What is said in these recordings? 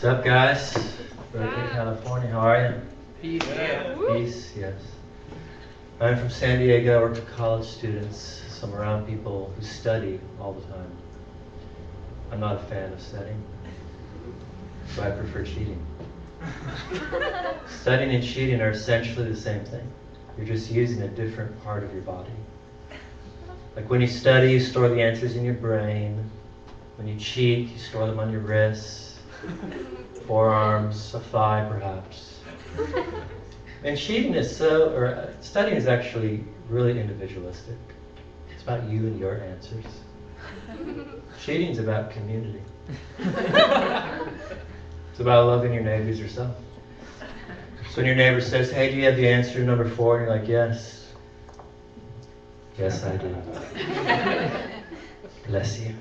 What's up, guys? Berkeley, California. How are you? Peace. Yeah. Peace, yes. I'm from San Diego. I work with college students, so I'm around people who study all the time. I'm not a fan of studying, so I prefer cheating. Studying and cheating are essentially the same thing. You're just using a different part of your body. Like when you study, you store the answers in your brain. When you cheat, you store them on your wrists, forearms, a thigh perhaps. And cheating is studying is actually really individualistic. It's about you and your answers. Cheating is about community. It's about loving your neighbors yourself. So when your neighbor says, hey, do you have the answer to number 4? And you're like, yes. Yes, I do. Bless you.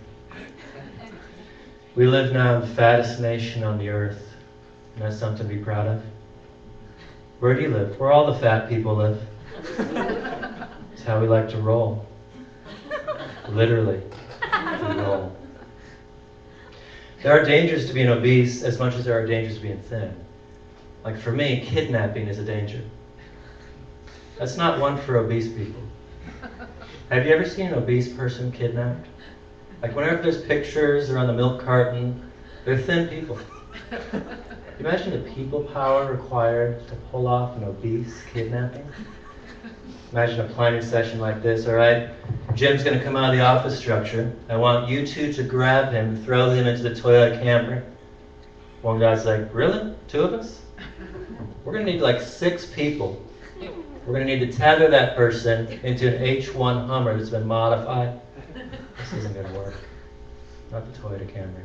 We live now in the fattest nation on the earth, and that's something to be proud of. Where do you live? Where all the fat people live. It's how we like to roll. Literally, we roll. There are dangers to being obese as much as there are dangers to being thin. Like for me, kidnapping is a danger. That's not one for obese people. Have you ever seen an obese person kidnapped? Like whenever there's pictures, they're on the milk carton, they're thin people. Imagine the people power required to pull off an obese kidnapping. Imagine a planning session like this. All right, Jim's going to come out of the office structure. I want you two to grab him and throw him into the Toyota Camry. One guy's like, really? 2 of us? We're going to need like 6 people. We're going to need to tether that person into an H1 Hummer that's been modified. This isn't going to work. Not the Toyota Camry.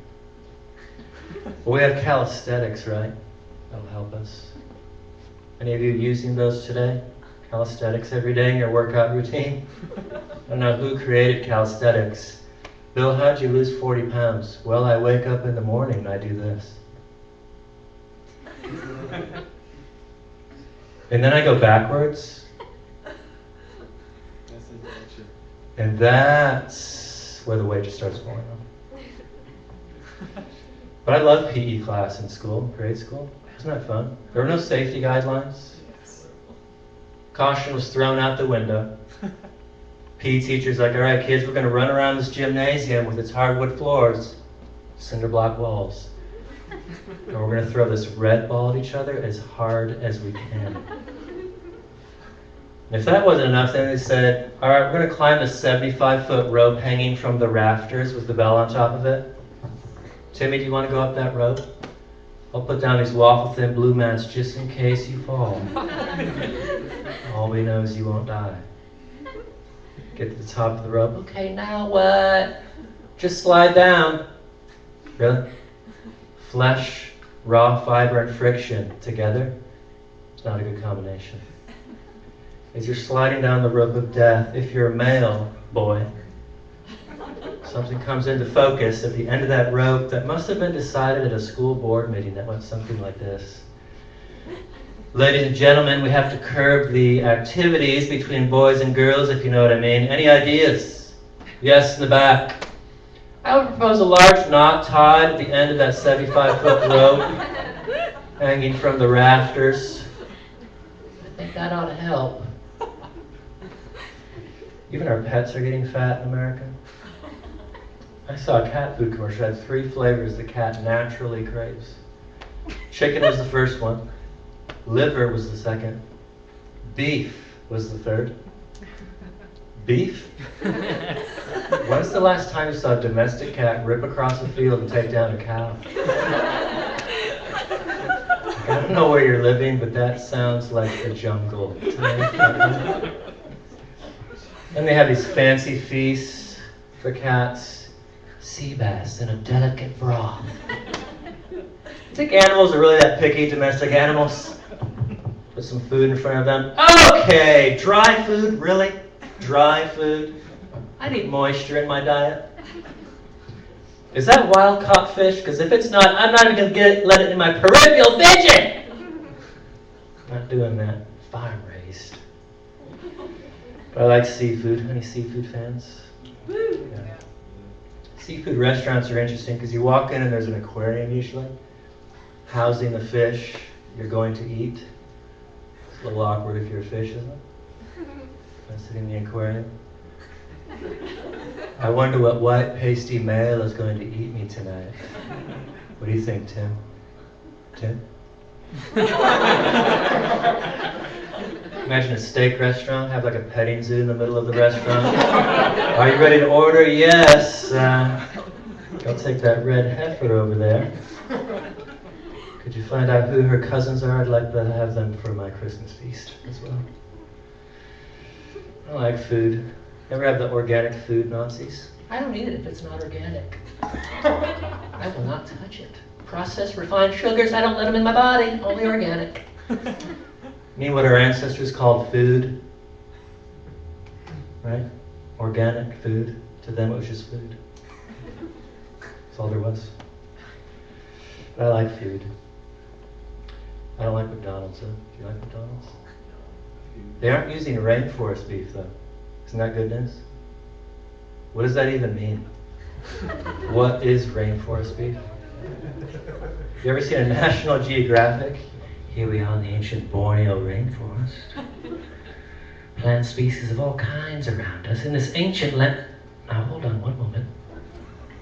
But we have calisthenics, right? That'll help us. Any of you using those today? Calisthenics every day in your workout routine? I don't know who created calisthenics. Bill, how'd you lose 40 pounds? Well, I wake up in the morning and I do this. And then I go backwards. And that's where the weight just starts falling off. But I loved PE class in school, grade school. Wasn't that fun? There were no safety guidelines. Caution was thrown out the window. PE teacher's like, all right, kids, we're going to run around this gymnasium with its hardwood floors, cinder block walls. And we're going to throw this red ball at each other as hard as we can. And if that wasn't enough, then they said, all right, we're going to climb the 75-foot rope hanging from the rafters with the bell on top of it. Timmy, do you want to go up that rope? I'll put down these waffle-thin blue mats just in case you fall. All we know is you won't die. Get to the top of the rope. Okay, now what? Just slide down. Really? Flesh, raw fiber, and friction together? It's not a good combination. As you're sliding down the rope of death, if you're a male boy, something comes into focus at the end of that rope that must have been decided at a school board meeting that went something like this. Ladies and gentlemen, we have to curb the activities between boys and girls, if you know what I mean. Any ideas? Yes, in the back. I would propose a large knot tied at the end of that 75-foot rope hanging from the rafters. I think that ought to help. Even our pets are getting fat in America. I saw a cat food commercial that had 3 flavors the cat naturally craves. Chicken was the first one. Liver was the second. Beef was the third. Beef? When's the last time you saw a domestic cat rip across the field and take down a cow? I don't know where you're living, but that sounds like the jungle to me. And they have these fancy feasts for cats. Sea bass in a delicate broth. You think animals are really that picky, domestic animals? Put some food in front of them. Okay, dry food, really? Dry food? I need moisture in my diet. Is that wild caught fish? Because if it's not, I'm not even going to let it in my peripheral vision. Not doing that. Farm raised. But I like seafood. Any seafood fans? Yeah. Seafood restaurants are interesting because you walk in and there's an aquarium usually. housing the fish you're going to eat. It's a little awkward if you're a fish, isn't it? I'm sitting in the aquarium. I wonder what white pasty male is going to eat me tonight. What do you think, Tim? Tim? Imagine a steak restaurant, have like a petting zoo in the middle of the restaurant. Are you ready to order? Yes. I'll take that red heifer over there. Could you find out who her cousins are? I'd like to have them for my Christmas feast as well. I like food. Ever have the organic food Nazis? I don't eat it if it's not organic. I will not touch it. Processed, refined sugars, I don't let them in my body. Only organic. Mean what our ancestors called food? Right? Organic food. To them it was just food. That's all there was. But I like food. I don't like McDonald's though. Do you like McDonald's? They aren't using rainforest beef though. Isn't that good news? What does that even mean? What is rainforest beef? You ever seen a National Geographic? Here we are in the ancient Borneo rainforest. Plant species of all kinds around us in this ancient land. Now hold on one moment.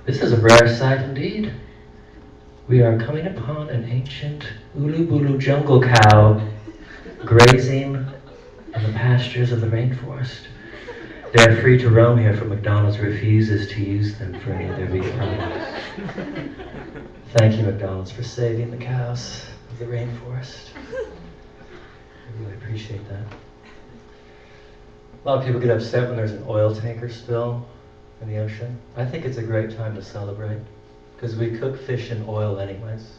This is a rare sight indeed. We are coming upon an ancient Ulubulu jungle cow grazing in the pastures of the rainforest. They are free to roam here, for McDonald's refuses to use them for any of their beef products. Thank you, McDonald's, for saving the cows of the rainforest. I really appreciate that. A lot of people get upset when there's an oil tanker spill in the ocean. I think it's a great time to celebrate, because we cook fish in oil anyways.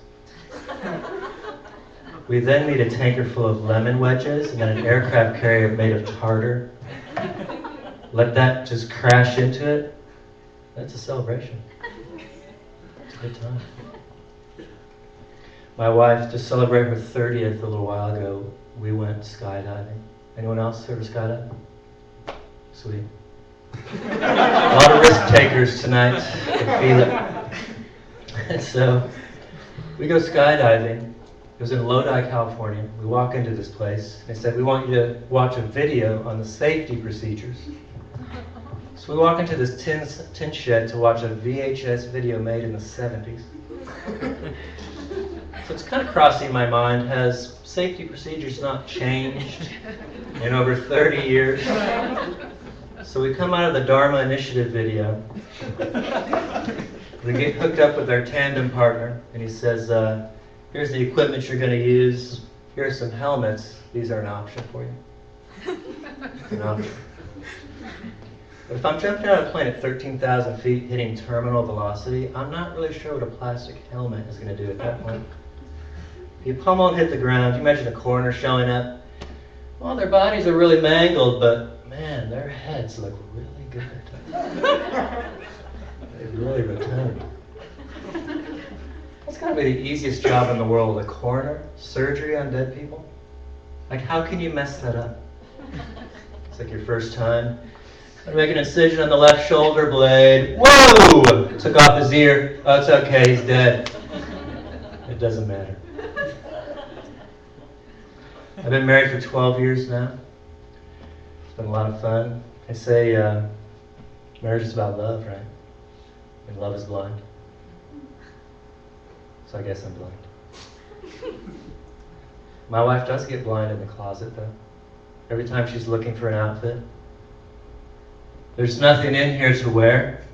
We then need a tanker full of lemon wedges and then an aircraft carrier made of tartar. Let that just crash into it. That's a celebration. It's a good time. My wife, to celebrate her 30th a little while ago, we went skydiving. Anyone else ever skydive? Sweet. A lot of risk takers tonight. I can feel it. And so, we go skydiving. It was in Lodi, California. We walk into this place. They said, we want you to watch a video on the safety procedures. So we walk into this tin shed to watch a VHS video made in the 70s. So it's kind of crossing my mind, has safety procedures not changed in over 30 years? So we come out of the Dharma Initiative video. We get hooked up with our tandem partner, and he says, here's the equipment you're going to use. Here are some helmets. These are an option for you. An option. But if I'm jumping out of a plane at 13,000 feet hitting terminal velocity, I'm not really sure what a plastic helmet is going to do at that point. If you pummel and hit the ground, you imagine a coroner showing up. Well, their bodies are really mangled, but man, their heads look really good. They really returned. That's got to be the easiest job in the world, a coroner, surgery on dead people. Like, how can you mess that up? It's like your first time. I'm gonna make an incision on the left shoulder blade. Whoa! Took off his ear. Oh, it's okay, he's dead. It doesn't matter. I've been married for 12 years now. It's been a lot of fun. I say marriage is about love, right? And love is blind. So I guess I'm blind. My wife does get blind in the closet, though. Every time she's looking for an outfit. There's nothing in here to wear.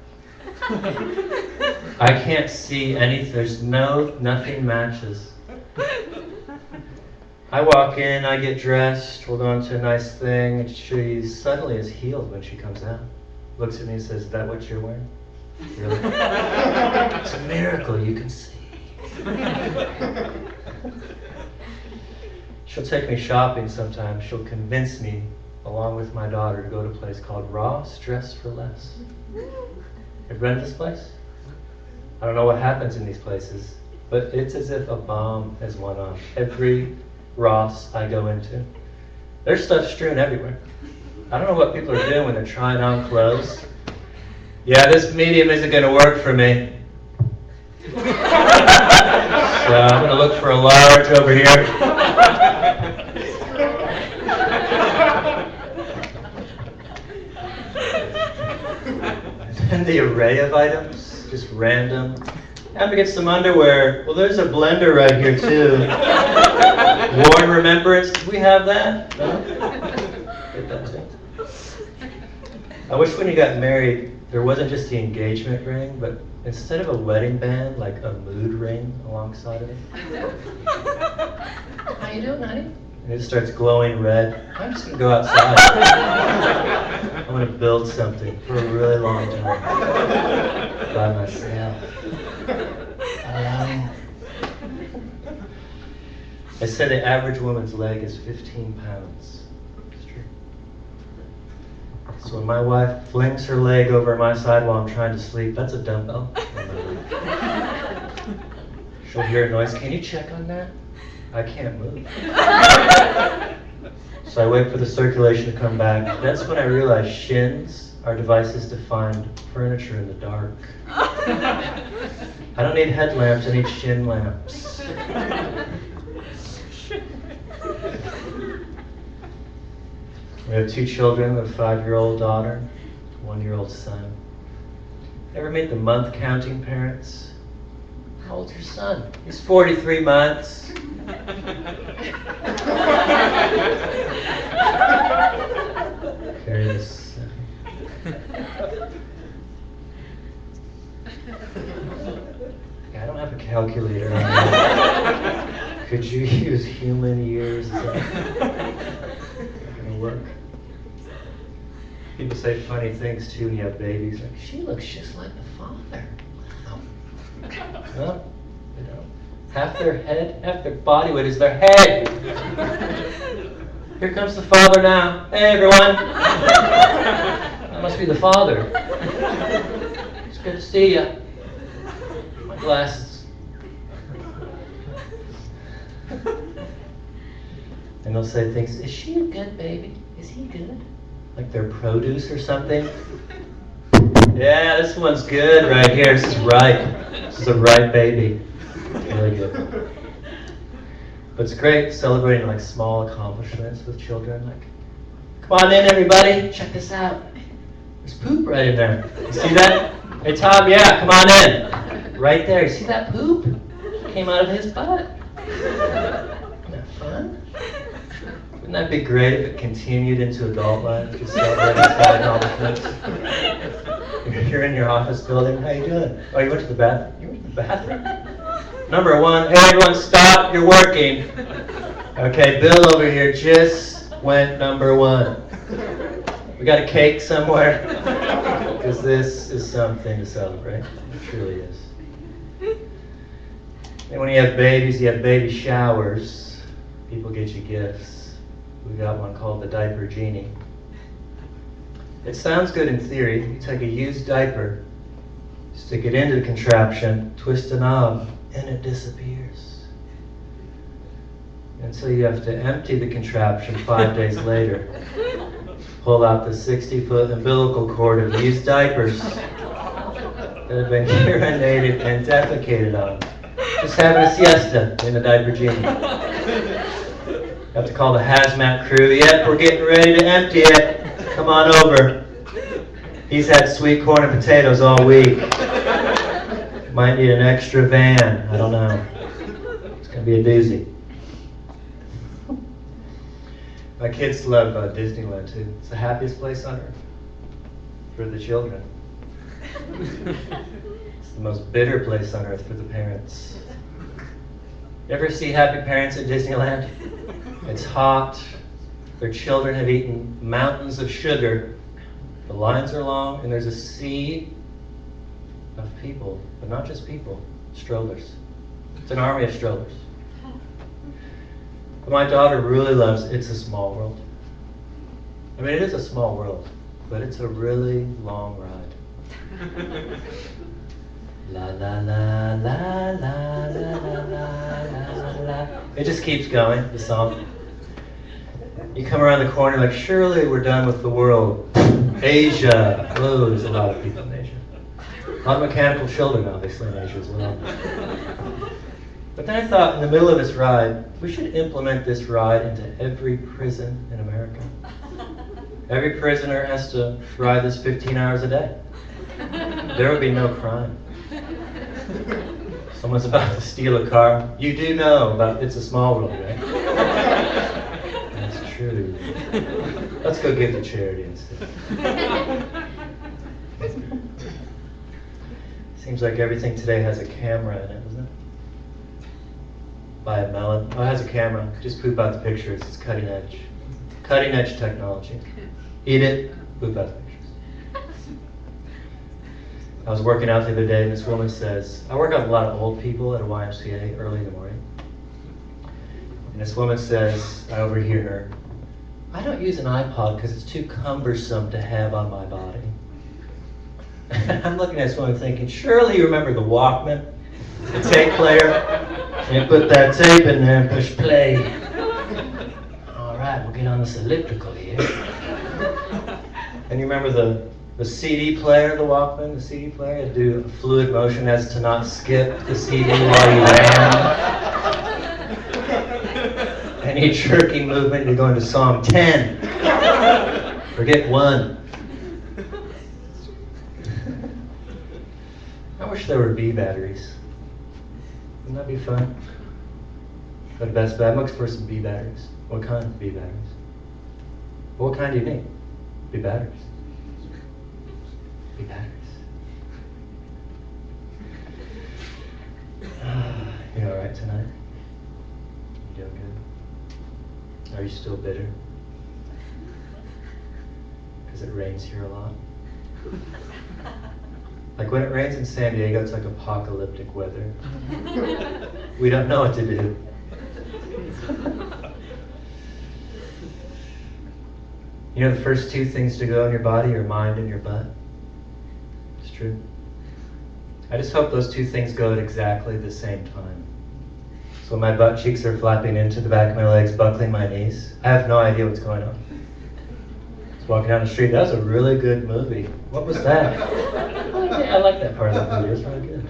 I can't see anything. There's nothing matches. I walk in, I get dressed, we'll go into a nice thing, and she suddenly is healed when she comes out. Looks at me and says, "Is that what you're wearing?" Really? It's a miracle, you can see. She'll take me shopping sometimes. She'll convince me, along with my daughter, to go to a place called Ross Dress for Less. Have you been to this place? I don't know what happens in these places, but it's as if a bomb has went off. Every Ross I go into, there's stuff strewn everywhere. I don't know what people are doing when they're trying on clothes. Yeah, this medium isn't going to work for me. So I'm going to look for a large over here. And the array of items, just random. Time to get some underwear. Well, there's a blender right here, too. Worn remembrance. Do we have that? No? Get that, too. I wish when you got married, there wasn't just the engagement ring, but instead of a wedding band, like a mood ring alongside of it. How you doing, honey? And it starts glowing red. I'm just going to go outside. I'm going to build something for a really long time. By myself. Alone. I said the average woman's leg is 15 pounds. It's true. So when my wife flings her leg over my side while I'm trying to sleep, that's a dumbbell. She'll hear a noise. Can you check on that? I can't move. So I wait for the circulation to come back. That's when I realize shins are devices to find furniture in the dark. I don't need headlamps, I need shin lamps. We have 2 children, a 5-year-old daughter, a 1-year-old son. Ever meet the month counting parents? How old's your son? He's 43 months. Carry this. I don't have a calculator on that. Could you use human years? Is that going to work? People say funny things too when you have babies. Like, she looks just like the father. Wow. No, they don't. Half their body weight is their head. Here comes the father now. Hey, everyone. That must be the father. It's good to see you. My glasses. And they'll say things, is she a good baby? Is he good? Like they're produce or something? Yeah, this one's good right here. This is ripe. This is a ripe baby. Really good. But it's great celebrating like small accomplishments with children. Like, come on in, everybody. Check this out. There's poop right in there. You see that? Hey, Tom, yeah, come on in. Right there. You see that poop? Came out of his butt. Isn't that fun? Wouldn't that be great if it continued into adult life? Just celebrating small accomplishments. You're in your office building. How you doing? Oh, you went to the bathroom? You went to the bathroom? Number 1. Hey, everyone, stop. You're working. Okay, Bill over here just went number 1. We got a cake somewhere? Because this is something to celebrate. It truly is. And when you have babies, you have baby showers. People get you gifts. We got one called the Diaper Genie. It sounds good in theory. You take a used diaper, stick it into the contraption, twist a knob, and it disappears. And so you have to empty the contraption 5 days later. Pull out the 60-foot umbilical cord of used diapers that have been urinated and defecated on. Just having a siesta in the Diaper Genie. Have to call the hazmat crew. Yep, we're getting ready to empty it. Come on over. He's had sweet corn and potatoes all week. Might need an extra van. I don't know. It's going to be a doozy. My kids love Disneyland too. It's the happiest place on earth for the children. It's the most bitter place on earth for the parents. You ever see happy parents at Disneyland? It's hot. Their children have eaten mountains of sugar. The lines are long, and there's a sea of people, but not just people, strollers. It's an army of strollers. But my daughter really loves It's a Small World. I mean, it is a small world, but it's a really long ride. La la la la la la la la la. It just keeps going, the song. You come around the corner like, surely we're done with the world. Asia. Oh, there's a lot of people in Asia. A lot of mechanical children, obviously, in Asia as well. But then I thought, in the middle of this ride, we should implement this ride into every prison in America. Every prisoner has to ride this 15 hours a day. There would be no crime. Someone's about to steal a car. You do know about It's a Small World, right? That's true. Let's go give to charity instead. Seems like everything today has a camera in it, doesn't it? Buy a melon. Oh, it has a camera. Just poop out the pictures. It's cutting edge. Cutting edge technology. Eat it, poop out the pictures. I was working out the other day and this woman says, I work out with a lot of old people at a YMCA early in the morning. And this woman says, I overhear her, I don't use an iPod because it's too cumbersome to have on my body. I'm looking at this woman thinking, surely you remember the Walkman, the tape player, and you put that tape in there and push play. All right, we'll get on this elliptical here. And you remember the CD player, the Walkman, the CD player? You had to do a fluid motion as to not skip the CD while you ran. Any jerky movement, you're going to song 10. Forget 1. I wish there were bee batteries. Wouldn't that be fun? Go to Best Buy, I'm looking for some bee batteries. What kind of bee batteries? What kind do you need? Bee batteries. Bee batteries. You all right tonight? You doing good? Are you still bitter? Because it rains here a lot? Like when it rains in San Diego, it's like apocalyptic weather. We don't know what to do. You know the first 2 things to go in your body, your mind and your butt? It's true. I just hope those 2 things go at exactly the same time. So when my butt cheeks are flapping into the back of my legs, buckling my knees, I have no idea what's going on. Just walking down the street, that was a really good movie. What was that? I like that part of the movie, it's really good.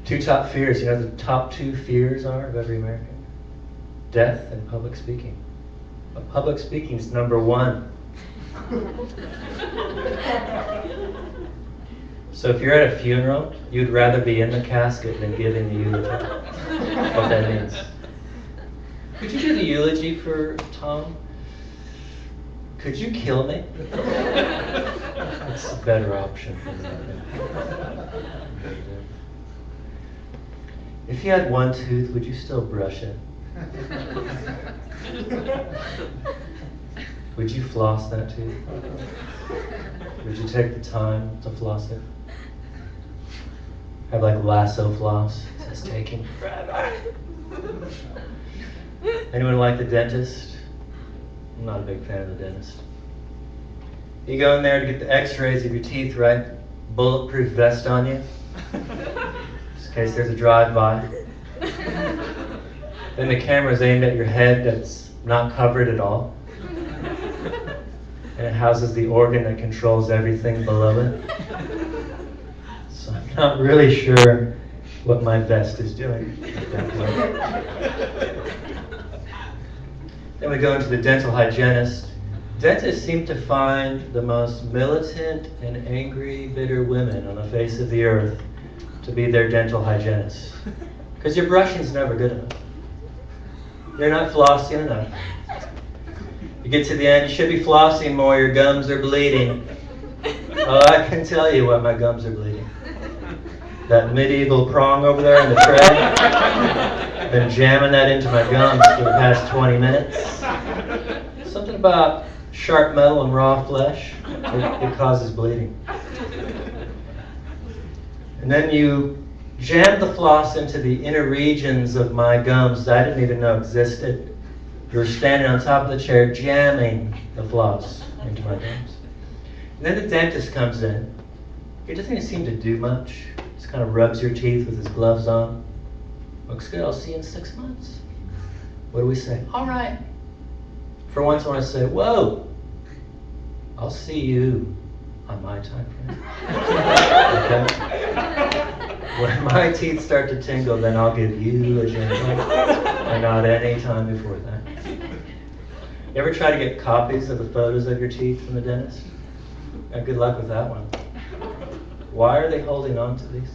Two top fears, you know the top 2 fears are of every American? Death and public speaking. But public speaking is number 1. So if you're at a funeral, you'd rather be in the casket than giving the eulogy. What that means. Could you do the eulogy for Tom? Could you kill me? It's a better option for me, I think. If you had 1 tooth, would you still brush it? Would you floss that tooth? Would you take the time to floss it? Have like lasso floss. It's taking forever. Anyone like the dentist? I'm not a big fan of the dentist. You go in there to get the x-rays of your teeth, right? Bulletproof vest on you. Just in case there's a drive-by. Then the camera's aimed at your head that's not covered at all. And it houses the organ that controls everything below it. So I'm not really sure what my vest is doing at that point. Then we go into the dental hygienist. Dentists seem to find the most militant and angry, bitter women on the face of the earth to be their dental hygienists. Because your brushing's never good enough. You're not flossing enough. You get to the end, you should be flossing more, your gums are bleeding. Oh, I can tell you why my gums are bleeding. That medieval prong over there on the tray, been jamming that into my gums for the past 20 minutes. Something about sharp metal and raw flesh, it causes bleeding. And then you jam the floss into the inner regions of my gums that I didn't even know existed. You're standing on top of the chair jamming the floss into my gums. And then the dentist comes in. He doesn't even seem to do much. Just kind of rubs your teeth with his gloves on. Looks good, I'll see you in 6 months. What do we say? All right. For once I want to say, whoa, I'll see you on my time frame. Okay? When my teeth start to tingle, then I'll give you a gentle, and not any time before that. You ever try to get copies of the photos of your teeth from the dentist? Good luck with that one. Why are they holding on to these?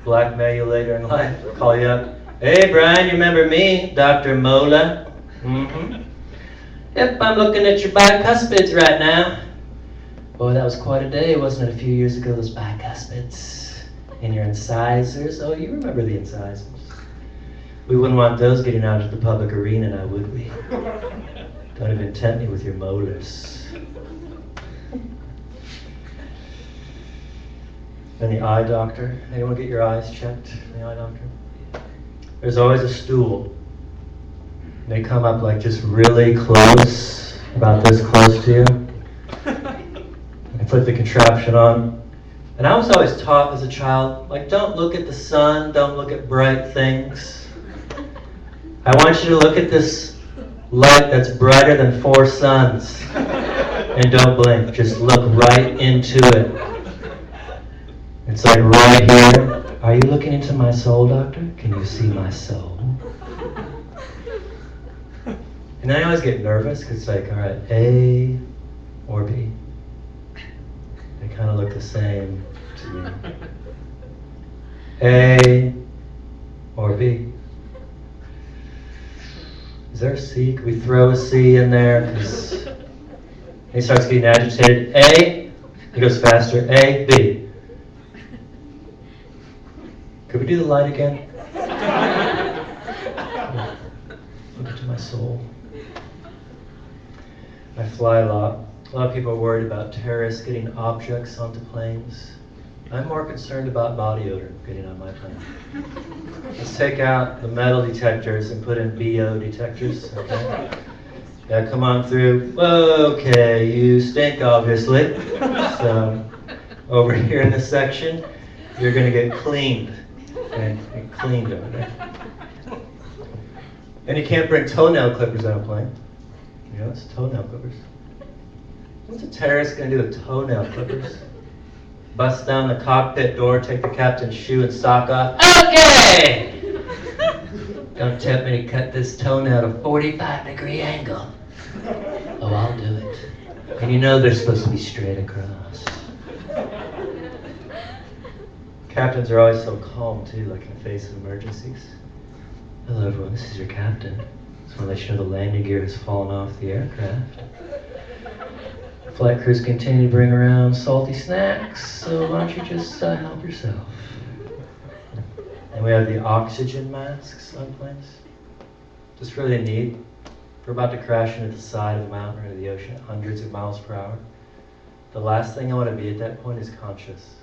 Blackmail you later in life, call you up. Hey Brian, you remember me, Dr. Mola? Mm-hmm. Yep, I'm looking at your bicuspids right now. Boy, that was quite a day, wasn't it, a few years ago, those bicuspids? And your incisors, oh, you remember the incisors. We wouldn't want those getting out into the public arena now, would we? Don't even tempt me with your molars. And the eye doctor, anyone get your eyes checked, the eye doctor? There's always a stool. They come up like just really close, about this close to you. They put the contraption on. And I was always taught as a child, like, don't look at the sun, don't look at bright things. I want you to look at this light that's brighter than 4 suns. And don't blink, just look right into it. It's like right here. Are you looking into my soul, doctor? Can you see my soul? And I always get nervous because it's like, all right, A or B. They kind of look the same to me. A or B. Is there a C? Can we throw a C in there? Because he starts getting agitated. A, he goes faster. A, B. Could we do the light again? Look into my soul. I fly a lot. A lot of people are worried about terrorists getting objects onto planes. I'm more concerned about body odor getting on my plane. Let's take out the metal detectors and put in BO detectors, okay? Yeah, come on through. Okay, you stink, obviously. So, over here in this section, you're gonna get cleaned. Okay, get cleaned over there. And you can't bring toenail clippers on a plane. You know, it's toenail clippers. What's a terrorist gonna do with toenail clippers? Bust down the cockpit door, take the captain's shoe and sock off. Okay! Don't tempt me to cut this toenail at a 45-degree angle. Oh, I'll do it. And you know they're supposed to be straight across. Captains are always so calm too, like in the face of emergencies. Hello everyone, this is your captain. Just want to let you know the landing gear has fallen off the aircraft. Flight crews continue to bring around salty snacks, so why don't you just help yourself. And we have the oxygen masks on planes. Just really neat. We're about to crash into the side of a mountain or into the ocean at hundreds of miles per hour. The last thing I want to be at that point is conscious.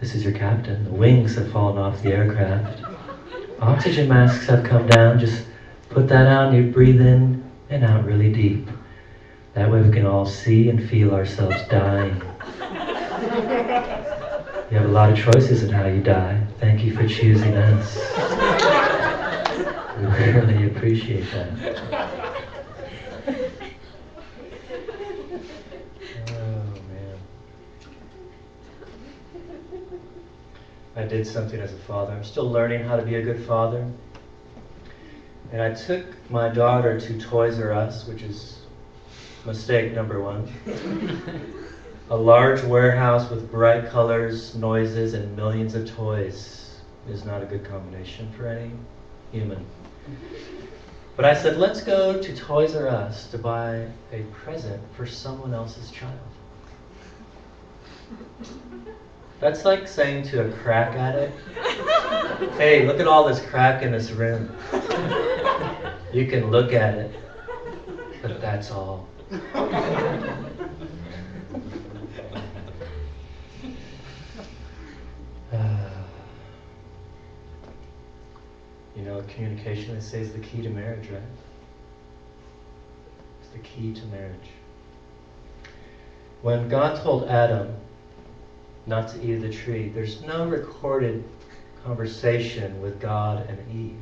This is your captain. The wings have fallen off the aircraft. Oxygen masks have come down. Just put that on, you breathe in and out really deep. That way we can all see and feel ourselves dying. You have a lot of choices in how you die. Thank you for choosing us. We really appreciate that. Oh man. I did something as a father. I'm still learning how to be a good father. And I took my daughter to Toys R Us, which is mistake number 1. A large warehouse with bright colors, noises, and millions of toys is not a good combination for any human. But I said, let's go to Toys R Us to buy a present for someone else's child. That's like saying to a crack addict, hey, look at all this crack in this room. You can look at it, but that's all. You know, communication, they say, is the key to marriage, right? It's the key to marriage. When God told Adam not to eat of the tree, there's no recorded conversation with God and Eve.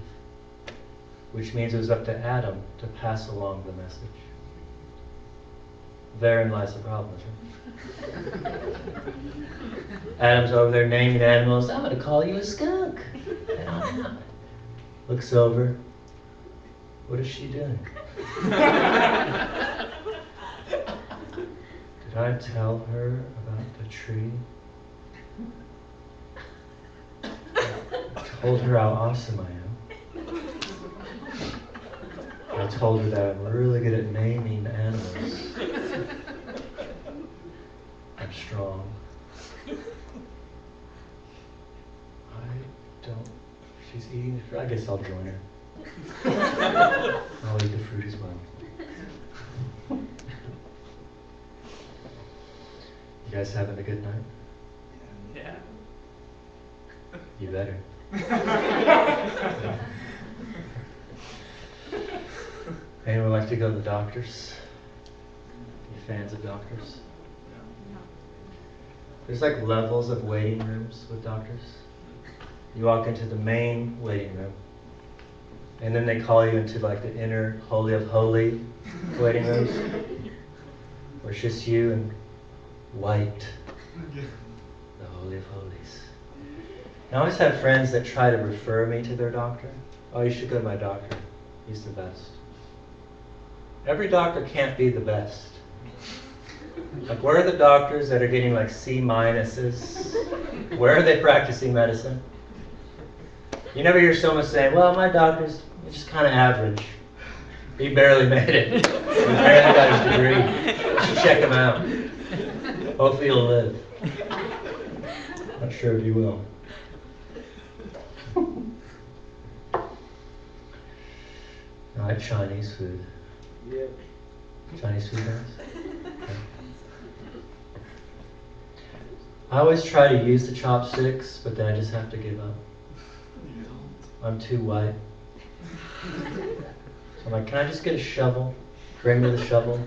which means it was up to Adam to pass along the message. Therein lies the problem, isn't it? Adam's over there naming animals. I'm going to call you a skunk. And I'm not. Looks over. What is she doing? Did I tell her about the tree? I told her how awesome I am. I told her that I'm really good at naming animals. I'm strong. She's eating the fruit. I guess I'll join her. I'll eat the fruit as well. You guys having a good night? Yeah. You better. Anyone like to go to the doctors? You fans of doctors? There's like levels of waiting rooms with doctors. You walk into the main waiting room, and then they call you into like the inner holy of holy waiting rooms, where it's just you and white, the holy of holies. And I always have friends that try to refer me to their doctor. Oh, you should go to my doctor. He's the best. Every doctor can't be the best. Like, where are the doctors that are getting like C minuses? Where are they practicing medicine? You never hear someone say, well, my doctor's just kind of average. He barely made it. He barely got his degree. You should check him out. Hopefully he'll live. Not sure if he will. I like Chinese food. Yep. Chinese food, guys? Okay. I always try to use the chopsticks, but then I just have to give up. I'm too white. So I'm like, can I just get a shovel? Bring me the shovel.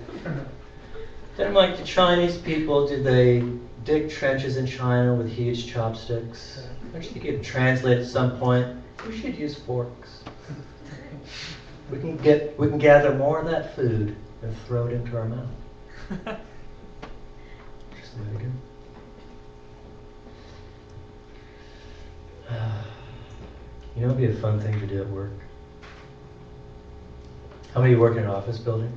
Then I'm like, the Chinese people, do they dig trenches in China with huge chopsticks? Don't you think it'd translate at some point? We should use forks. We can gather more of that food and throw it into our mouth. Just the way to go. You know, it'd be a fun thing to do at work. How many work in an office building?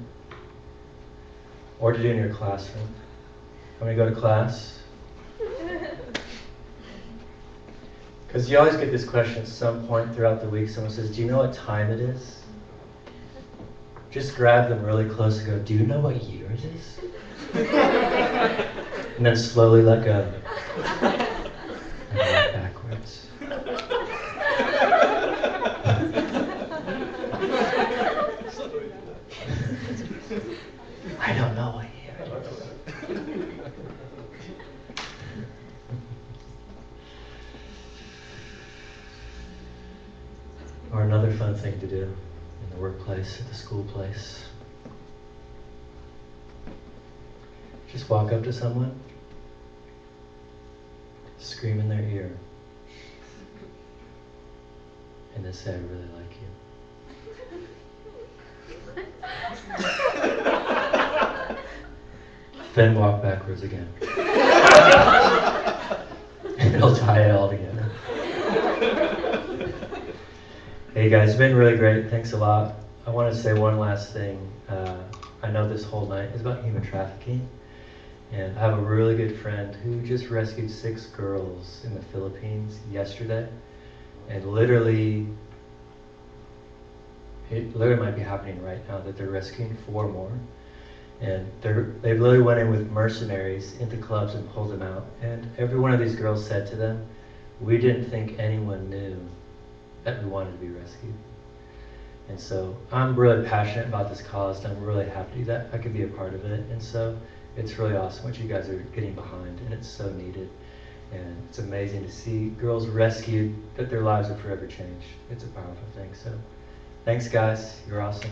Or to do in your classroom? How many go to class? Because you always get this question at some point throughout the week. Someone says, do you know what time it is? Just grab them really close and go, do you know what year it is? And then slowly let go. And walk backwards. I don't know what year it is. Or another fun thing to do in the workplace, at the school place. Just walk up to someone, scream in their ear, and then say, I really like you. Then walk backwards again. And it'll tie it all together. Hey guys, it's been really great. Thanks a lot. I want to say one last thing. I know this whole night is about human trafficking. And I have a really good friend who just rescued 6 girls in the Philippines yesterday. And literally, it literally might be happening right now that they're rescuing 4 more. And they literally went in with mercenaries into clubs and pulled them out. And every one of these girls said to them, we didn't think anyone knew that we wanted to be rescued. And so I'm really passionate about this cause, and I'm really happy that I could be a part of it. And so it's really awesome what you guys are getting behind, and it's so needed. And it's amazing to see girls rescued, that their lives are forever changed. It's a powerful thing. So thanks guys, you're awesome.